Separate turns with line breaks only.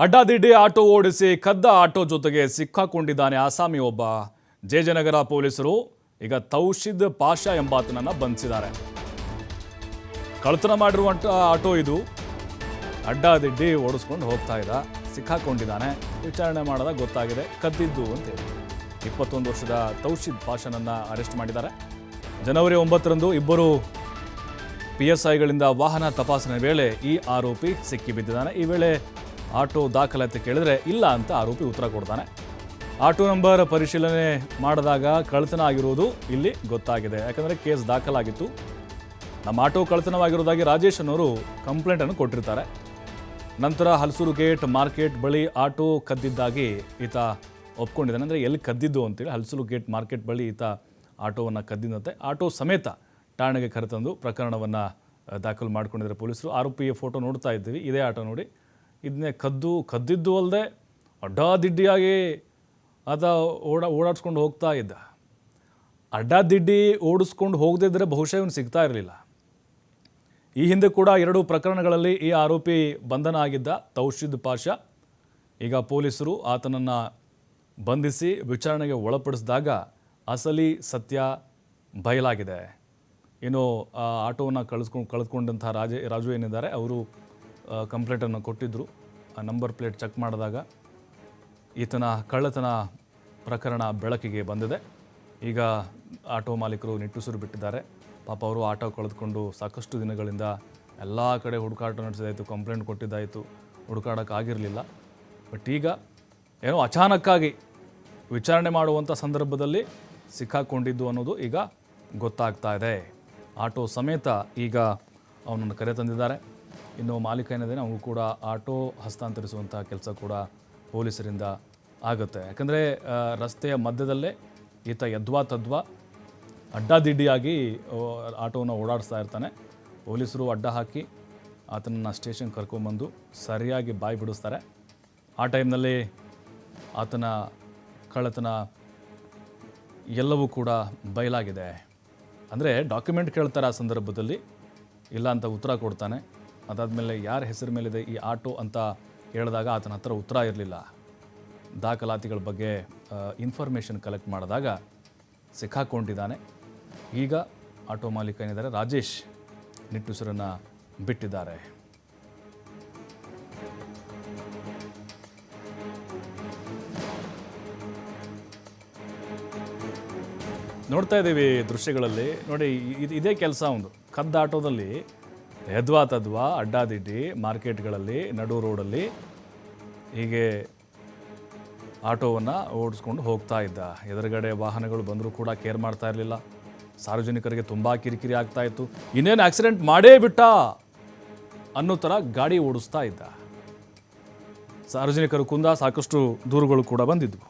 ಅಡ್ಡಾದಿಡ್ಡಿ auto ಓಡಿಸಿ ಕದ್ದ auto ಜೊತೆಗೆ ಸಿಕ್ಕಾಕೊಂಡಿದ್ದಾನೆ ಆಸಾಮಿ ಒಬ್ಬ. ಜೆಜೆನಗರ ಪೊಲೀಸರು ಈಗ ತೌಶಿದ್ ಪಾಷಾ ಎಂಬಾತನನ್ನ ಬಂಧಿಸಿದ್ದಾರೆ. ಕಳ್ಳತನ ಮಾಡಿರುವಂಥ ಆಟೋ ಇದು. ಅಡ್ಡಾದಿಡ್ಡಿ ಓಡಿಸ್ಕೊಂಡು ಹೋಗ್ತಾ ಇದ್ದ, ಸಿಕ್ಕಾಕೊಂಡಿದ್ದಾನೆ. ವಿಚಾರಣೆ ಮಾಡಿದಾಗ ಗೊತ್ತಾಗಿದೆ ಕದ್ದಿದ್ದು ಅಂತೇಳಿ. 21 ವರ್ಷದ ತೌಶಿದ್ ಪಾಷಾನನ್ನ ಅರೆಸ್ಟ್ ಮಾಡಿದ್ದಾರೆ. ಜನವರಿ 9ರಂದು ಇಬ್ಬರು PSIಗಳಿಂದ ವಾಹನ ತಪಾಸಣೆ ವೇಳೆ ಈ ಆರೋಪಿ ಸಿಕ್ಕಿಬಿದ್ದಿದ್ದಾನೆ. ಈ ವೇಳೆ ಆಟೋ ದಾಖಲಾತಿ ಕೇಳಿದ್ರೆ ಇಲ್ಲ ಅಂತ ಆರೋಪಿ ಉತ್ತರ ಕೊಡ್ತಾನೆ. ಆಟೋ ನಂಬರ್ ಪರಿಶೀಲನೆ ಮಾಡಿದಾಗ ಕಳ್ಳತನ ಆಗಿರೋದು ಇಲ್ಲಿ ಗೊತ್ತಾಗಿದೆ. ಯಾಕಂದರೆ ಕೇಸ್ ದಾಖಲಾಗಿತ್ತು. ನಮ್ಮ ಆಟೋ ಕಳ್ಳತನವಾಗಿರೋದಾಗಿ ರಾಜೇಶ್ ಅನ್ನೋರು ಕಂಪ್ಲೇಂಟನ್ನು ಕೊಟ್ಟಿರ್ತಾರೆ. ನಂತರ ಹಲಸೂರು ಗೇಟ್ ಮಾರ್ಕೆಟ್ ಬಳಿ ಆಟೋ ಕದ್ದಿದ್ದಾಗಿ ಈತ ಒಪ್ಕೊಂಡಿದ್ದಾನೆ. ಅಂದರೆ ಎಲ್ಲಿ ಕದ್ದಿದ್ದು ಅಂತೇಳಿ ಹಲಸೂರು ಗೇಟ್ ಮಾರ್ಕೆಟ್ ಬಳಿ ಈತ ಆಟೋವನ್ನು ಕದ್ದಿದ್ದಂತೆ. ಆಟೋ ಸಮೇತ ಠಾಣೆಗೆ ಕರೆತಂದು ಪ್ರಕರಣವನ್ನು ದಾಖಲು ಮಾಡಿಕೊಂಡಿದ್ದಾರೆ ಪೊಲೀಸರು. ಆರೋಪಿಯ ಫೋಟೋ ನೋಡ್ತಾ ಇದ್ದೀವಿ. ಇದೇ ಆಟೋ ನೋಡಿ. ಇದನ್ನೇ ಕದ್ದಿದ್ದು ಅಲ್ಲದೆ ಅಡ್ಡಾದಿಡ್ಡಿಯಾಗಿ ಆತ ಓಡಾಡಿಸ್ಕೊಂಡು ಹೋಗ್ತಾ ಇದ್ದ. ಅಡ್ಡಾದಿಡ್ಡಿ ಓಡಿಸ್ಕೊಂಡು ಹೋಗದಿದ್ದರೆ ಬಹುಶಃ ಇವನು ಸಿಗ್ತಾ ಇರಲಿಲ್ಲ. ಈ ಹಿಂದೆ ಕೂಡ 2 ಪ್ರಕರಣಗಳಲ್ಲಿ ಈ ಆರೋಪಿ ಬಂಧನ ಆಗಿದ್ದ ತೌಶಿದ್ ಪಾಷಾ. ಈಗ ಪೊಲೀಸರು ಆತನನ್ನು ಬಂಧಿಸಿ ವಿಚಾರಣೆಗೆ ಒಳಪಡಿಸಿದಾಗ ಅಸಲಿ ಸತ್ಯ ಬಯಲಾಗಿದೆ. ಇನ್ನು ಆಟೋವನ್ನು ಕಳೆದುಕೊಂಡಂಥ ರಾಜು ಏನಿದ್ದಾರೆ ಅವರು ಕಂಪ್ಲೇಂಟನ್ನು ಕೊಟ್ಟಿದ್ದರು. ಆ ನಂಬರ್ ಪ್ಲೇಟ್ ಚೆಕ್ ಮಾಡಿದಾಗ ಈತನ ಕಳ್ಳತನ ಪ್ರಕರಣ ಬೆಳಕಿಗೆ ಬಂದಿದೆ. ಈಗ ಆಟೋ ಮಾಲೀಕರು ನಿಟ್ಟುಸಿರು ಬಿಟ್ಟಿದ್ದಾರೆ. ಪಾಪ ಅವರು ಆಟೋ ಕಳೆದುಕೊಂಡು ಸಾಕಷ್ಟು ದಿನಗಳಿಂದ ಎಲ್ಲ ಕಡೆ ಹುಡುಕಾಟ ನಡೆಸಿದಾಯಿತು, ಕಂಪ್ಲೇಂಟ್ ಕೊಟ್ಟಿದ್ದಾಯಿತು, ಹುಡುಕಾಡೋಕ್ಕಾಗಿರಲಿಲ್ಲ. ಬಟ್ ಈಗ ಏನೋ ಅಚಾನಕ್ಕಾಗಿ ವಿಚಾರಣೆ ಮಾಡುವಂಥ ಸಂದರ್ಭದಲ್ಲಿ ಸಿಕ್ಕಾಕೊಂಡಿದ್ದು ಅನ್ನೋದು ಈಗ ಗೊತ್ತಾಗ್ತಾ ಇದೆ. ಆಟೋ ಸಮೇತ ಈಗ ಅವನನ್ನು ಕರೆ ತಂದಿದ್ದಾರೆ. ಇನ್ನು ಮಾಲೀಕ ಏನಿದೆ ಅವನು ಕೂಡ ಆಟೋ ಹಸ್ತಾಂತರಿಸುವಂಥ ಕೆಲಸ ಕೂಡ ಪೊಲೀಸರಿಂದ ಆಗುತ್ತೆ. ಯಾಕಂದರೆ ರಸ್ತೆಯ ಮಧ್ಯದಲ್ಲೇ ಈತ ಯದ್ವಾ ತದ್ವಾ ಅಡ್ಡಾದಿಡ್ಡಿಯಾಗಿ ಆಟೋವನ್ನು ಓಡಾಡಿಸ್ತಾ ಇರ್ತಾನೆ. ಪೊಲೀಸರು ಅಡ್ಡ ಹಾಕಿ ಆತನನ್ನು ಸ್ಟೇಷನ್ಗೆ ಕರ್ಕೊಂಬಂದು ಸರಿಯಾಗಿ ಬಾಯಿ ಬಿಡಿಸ್ತಾರೆ. ಆ ಟೈಮ್ನಲ್ಲಿ ಆತನ ಕಳ್ಳತನ ಎಲ್ಲವೂ ಕೂಡ ಬಯಲಾಗಿದೆ. ಅಂದರೆ ಡಾಕ್ಯುಮೆಂಟ್ ಕೇಳ್ತಾರೆ. ಆ ಸಂದರ್ಭದಲ್ಲಿ ಇಲ್ಲ ಅಂತ ಉತ್ತರ ಕೊಡ್ತಾನೆ. ಅದಾದಮೇಲೆ ಯಾರ ಹೆಸರು ಮೇಲಿದೆ ಈ ಆಟೋ ಅಂತ ಹೇಳಿದಾಗ ಆತನ ಹತ್ರ ಉತ್ತರ ಇರಲಿಲ್ಲ. ದಾಖಲಾತಿಗಳ ಬಗ್ಗೆ ಇನ್ಫಾರ್ಮೇಷನ್ ಕಲೆಕ್ಟ್ ಮಾಡಿದಾಗ ಸಿಕ್ಕಾಕೊಂಡಿದ್ದಾನೆ. ಈಗ ಆಟೋ ಮಾಲೀಕ ಏನಿದ್ದಾರೆ ರಾಜೇಶ್ ನಿಟ್ಟುಸಿರನ್ನು ಬಿಟ್ಟಿದ್ದಾರೆ. ನೋಡ್ತಾ ಇದ್ದೀವಿ ದೃಶ್ಯಗಳಲ್ಲಿ ನೋಡಿ. ಇದೇ ಕೆಲಸ ಒಂದು ಕದ್ದ ಆಟೋದಲ್ಲಿ ಯದ್ವಾ ತದ್ವಾ ಅಡ್ಡಾದಿಡ್ಡಿ ಮಾರ್ಕೆಟ್ಗಳಲ್ಲಿ ನಡು ರೋಡಲ್ಲಿ ಹೀಗೆ ಆಟೋವನ್ನು ಓಡಿಸ್ಕೊಂಡು ಹೋಗ್ತಾ ಇದ್ದ. ಎದುರುಗಡೆ ವಾಹನಗಳು ಬಂದರೂ ಕೂಡ ಕೇರ್ ಮಾಡ್ತಾ ಇರಲಿಲ್ಲ. ಸಾರ್ವಜನಿಕರಿಗೆ ತುಂಬ ಕಿರಿಕಿರಿ ಆಗ್ತಾ ಇತ್ತು. ಇನ್ನೇನು ಆಕ್ಸಿಡೆಂಟ್ ಮಾಡೇ ಬಿಟ್ಟ ಅನ್ನೋ ಥರ ಗಾಡಿ ಓಡಿಸ್ತಾ ಇದ್ದ. ಸಾರ್ವಜನಿಕರು ಕುಂದ ಸಾಕಷ್ಟು ದೂರುಗಳು ಕೂಡ ಬಂದಿದ್ವು.